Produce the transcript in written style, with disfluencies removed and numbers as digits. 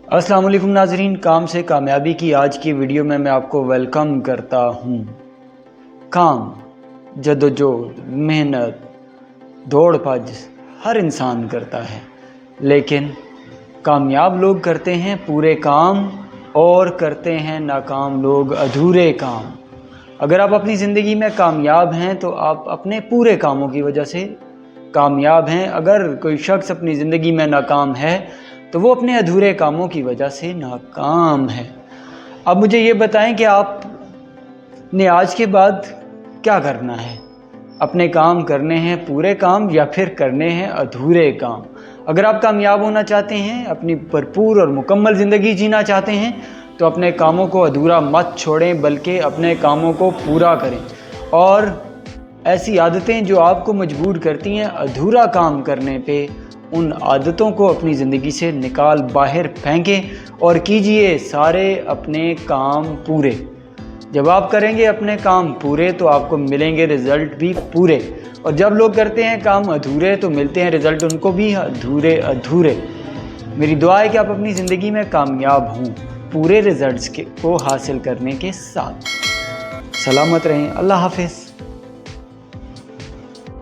अस्सलाम वालेकुम नाजरीन, काम से कामयाबी की आज की वीडियो में मैं आपको वेलकम करता हूँ। काम, जद्दोजहद, मेहनत, दौड़ भज हर इंसान करता है, लेकिन कामयाब लोग करते हैं पूरे काम और करते हैं नाकाम लोग अधूरे काम। अगर आप अपनी ज़िंदगी में कामयाब हैं तो आप अपने पूरे कामों की वजह से कामयाब हैं। अगर कोई शख्स अपनी ज़िंदगी में नाकाम है तो वो अपने अधूरे कामों की वजह से नाकाम है। अब मुझे ये बताएं कि आपने आज के बाद क्या करना है? अपने काम करने हैं पूरे काम या फिर करने हैं अधूरे काम? अगर आप कामयाब होना चाहते हैं, अपनी भरपूर और मुकम्मल ज़िंदगी जीना चाहते हैं तो अपने कामों को अधूरा मत छोड़ें, बल्कि अपने कामों को पूरा करें। और ऐसी आदतें जो आपको मजबूर करती हैं अधूरा काम करने पे, उन आदतों को अपनी ज़िंदगी से निकाल बाहर फेंकें और कीजिए सारे अपने काम पूरे। जब आप करेंगे अपने काम पूरे तो आपको मिलेंगे रिज़ल्ट भी पूरे, और जब लोग करते हैं काम अधूरे तो मिलते हैं रिज़ल्ट उनको भी अधूरे अधूरे। मेरी दुआ है कि आप अपनी ज़िंदगी में कामयाब हों पूरे रिज़ल्ट्स को हासिल करने के साथ। सलामत रहें। अल्लाह हाफ़िज़।